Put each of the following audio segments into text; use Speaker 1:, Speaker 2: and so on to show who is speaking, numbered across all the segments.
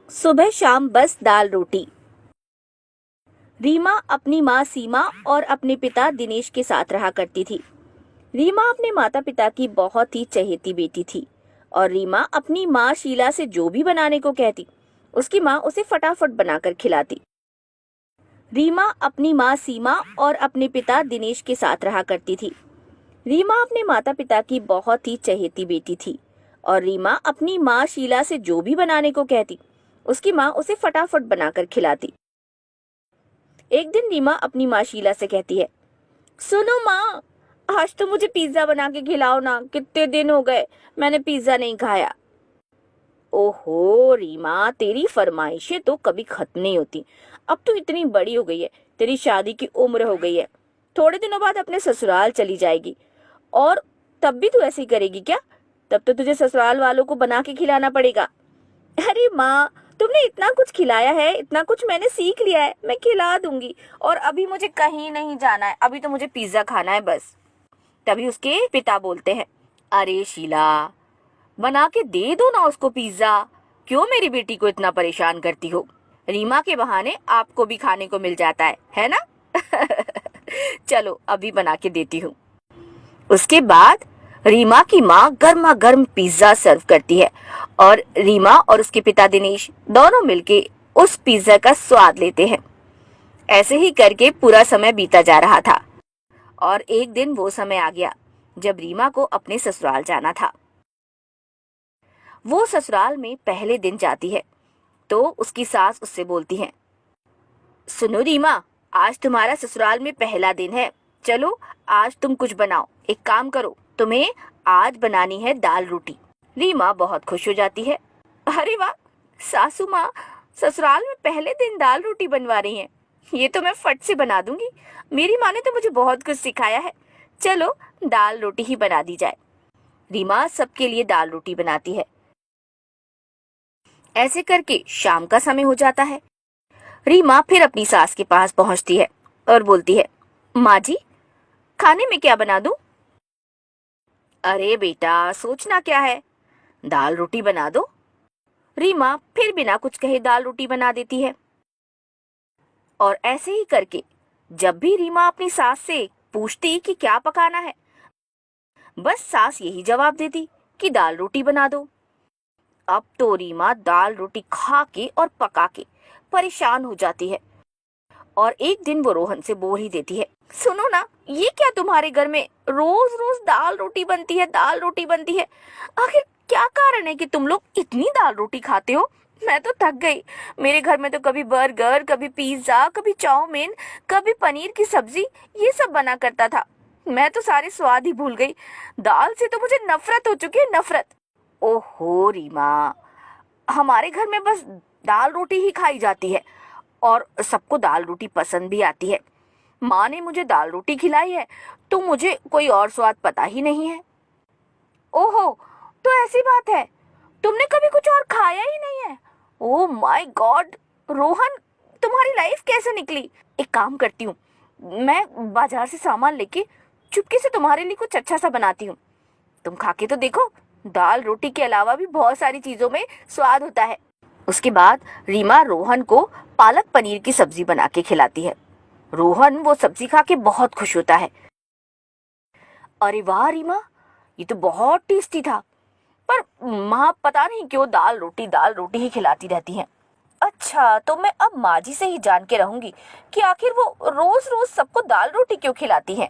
Speaker 1: सुबह शाम बस दाल रोटी। रीमा अपनी माँ सीमा और अपने पिता दिनेश के साथ रहा करती थी। रीमा अपने माता पिता की बहुत ही चहेती बेटी थी और रीमा अपनी माँ शीला से जो भी बनाने को कहती, उसकी माँ उसे फटाफट बनाकर खिलाती। रीमा अपनी माँ सीमा और अपने पिता दिनेश के साथ रहा करती थी। रीमा अपने माता पिता की बहुत ही चहेती बेटी थी और रीमा अपनी माँ शीला से जो भी बनाने को कहती, उसकी माँ उसे फटाफट बनाकर खिलाती। एक दिन रीमा अपनी माँ शीला से कहती है, सुनो माँ, आज तो मुझे पिज्जा बना के खिलाओ ना, कितने दिन हो गए मैंने पिज्जा नहीं खाया। ओहो रीमा, तेरी फरमाइशें तो कभी खत्म नहीं होती। अब तू इतनी बड़ी हो गई है, तेरी शादी की उम्र हो गई है, थोड़े दिनों बाद अपने ससुराल चली जाएगी और तब भी तू ऐसे ही करेगी क्या? तब तो तुझे ससुराल वालों को बना के खिलाना पड़ेगा। अरे माँ, तुमने इतना कुछ खिलाया है, इतना कुछ मैंने सीख लिया है, मैं खिला दूंगी। और अभी मुझे कहीं नहीं जाना है, अभी तो मुझे पिज्जा खाना है बस। तभी उसके पिता बोलते हैं, अरे शीला, बना के दे दो ना उसको पिज्जा, क्यों मेरी बेटी को इतना परेशान करती हो? रीमा के बहाने आपको भी खाने को मिल जाता है ना? चलो अभी बना के देती हूँ। उसके बाद रीमा की माँ गर्मा गर्म पिज्जा सर्व करती है और रीमा और उसके पिता दिनेश दोनों मिलके उस पिज्जा का स्वाद लेते हैं। ऐसे ही करके पूरा समय बीता जा रहा था और एक दिन वो समय आ गया जब रीमा को अपने ससुराल जाना था। वो ससुराल में पहले दिन जाती है तो उसकी सास उससे बोलती है, सुनो रीमा, आज तुम्हारा ससुराल में पहला दिन है, चलो आज तुम कुछ बनाओ। एक काम करो, तुम्हें आज बनानी है दाल रोटी। रीमा बहुत खुश हो जाती है। अरे वाह, सासू माँ ससुराल में पहले दिन दाल रोटी बनवा रही हैं, ये तो मैं फट से बना दूंगी। मेरी माँ ने तो मुझे बहुत कुछ सिखाया है, चलो दाल रोटी ही बना दी जाए। रीमा सबके लिए दाल रोटी बनाती है। ऐसे करके शाम का समय हो जाता है। रीमा फिर अपनी सास के पास पहुंचती है और बोलती है, माँ जी, खाने में क्या बना दूं? अरे बेटा, सोचना क्या है, दाल रोटी बना दो। रीमा फिर बिना कुछ कहे दाल रोटी बना देती है। और ऐसे ही करके जब भी रीमा अपनी सास से पूछती कि क्या पकाना है, बस सास यही जवाब देती कि दाल रोटी बना दो। अब तो रीमा दाल रोटी खा के और पका के परेशान हो जाती है और एक दिन वो रोहन से बोल ही देती है, सुनो ना, ये क्या तुम्हारे घर में रोज रोज दाल रोटी बनती है, दाल रोटी बनती है? आखिर क्या कारण है कि तुम लोग इतनी दाल रोटी खाते हो? मैं तो थक गई। मेरे घर में तो कभी बर्गर, कभी पिज्जा, कभी चाउमीन, कभी पनीर की सब्जी, ये सब बना करता था। मैं तो सारे स्वाद ही भूल गई। दाल से तो मुझे नफरत हो चुकी है, नफरत। ओहो रीमा, हमारे घर में बस दाल रोटी ही खाई जाती है और सबको दाल रोटी पसंद भी आती है। माँ ने मुझे दाल रोटी खिलाई है तो मुझे कोई और स्वाद पता ही नहीं है। ओहो, तो ऐसी बात है, तुमने कभी कुछ और खाया ही नहीं है? ओह माय गॉड, रोहन, तुम्हारी लाइफ कैसे निकली? एक काम करती हूँ, मैं बाजार से सामान लेके चुपके से तुम्हारे लिए कुछ अच्छा सा बनाती हूँ, तुम खा के तो देखो। दाल रोटी के अलावा भी बहुत सारी चीजों में स्वाद होता है। उसके बाद रीमा रोहन को पालक पनीर की सब्जी बना के खिलाती है। रोहन वो सब्जी खा के बहुत खुश होता है। अरे वाह रीमा, ये तो बहुत टेस्टी था, पर माँ पता नहीं क्यों दाल रोटी ही खिलाती रहती हैं। अच्छा, तो मैं अब माँ जी से ही जान के रहूंगी कि आखिर वो रोज रोज सबको दाल रोटी क्यों खिलाती हैं।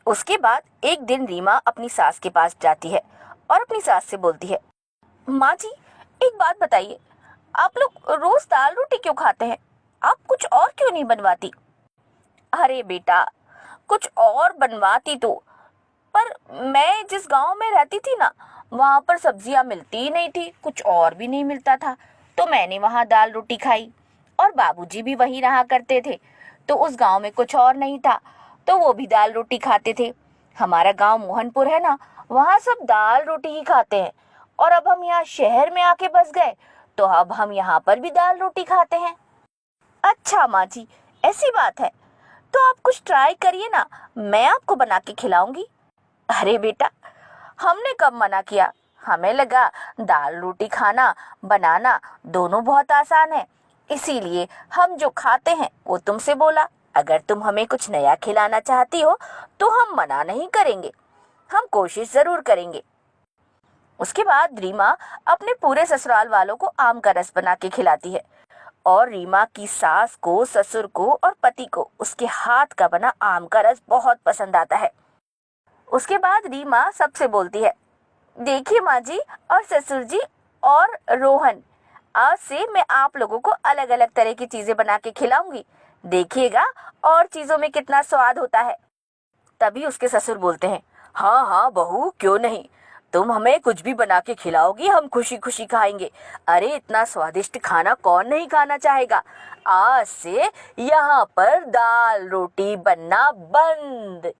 Speaker 1: उसके बाद एक दिन रीमा अपनी सास के पास जाती है और अपनी सास से बोलती है, माँ जी, एक बात बताइए, आप लोग रोज दाल रोटी क्यों खाते हैं? आप कुछ और क्यों नहीं बनवाती? अरे बेटा, कुछ और बनवाती तो, पर मैं जिस गांव में रहती थी ना, वहां पर सब्जियां मिलती ही नहीं थी, कुछ और भी नहीं मिलता था, तो मैंने वहां दाल रोटी खाई। और बाबूजी भी वहीं रहा करते थे, तो उस गांव में कुछ और नहीं था, तो वो भी दाल रोटी खाते थे। हमारा गांव मोहनपुर है ना, वहां सब दाल रोटी ही खाते हैं। और अब हम यहाँ शहर में आके बस गए, तो अब हम यहाँ पर भी दाल रोटी खाते हैं। अच्छा माँ जी, ऐसी बात है, तो आप कुछ ट्राई करिए ना, मैं आपको बना के खिलाऊंगी। अरे बेटा, हमने कब मना किया? हमें लगा दाल रोटी खाना बनाना दोनों बहुत आसान है, इसीलिए हम जो खाते हैं वो तुमसे बोला। अगर तुम हमें कुछ नया खिलाना चाहती हो तो हम मना नहीं करेंगे, हम कोशिश जरूर करेंगे। उसके बाद रीमा अपने पूरे ससुराल वालों को आम का रस बना के खिलाती है और रीमा की सास को, ससुर को और पति को उसके हाथ का बना आम का रस बहुत पसंद आता है। उसके बाद रीमा सबसे बोलती है, देखिए माँ जी और ससुर जी और रोहन, आज से मैं आप लोगों को अलग अलग तरह की चीजें बना के खिलाऊंगी, देखिएगा और चीजों में कितना स्वाद होता है। तभी उसके ससुर बोलते हैं, हाँ हाँ बहू, क्यों नहीं, तुम हमें कुछ भी बना के खिलाओगी, हम खुशी खुशी खाएंगे। अरे इतना स्वादिष्ट खाना कौन नहीं खाना चाहेगा। आज से यहाँ पर दाल रोटी बनना बंद।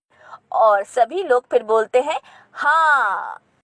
Speaker 1: और सभी लोग फिर बोलते हैं हाँ।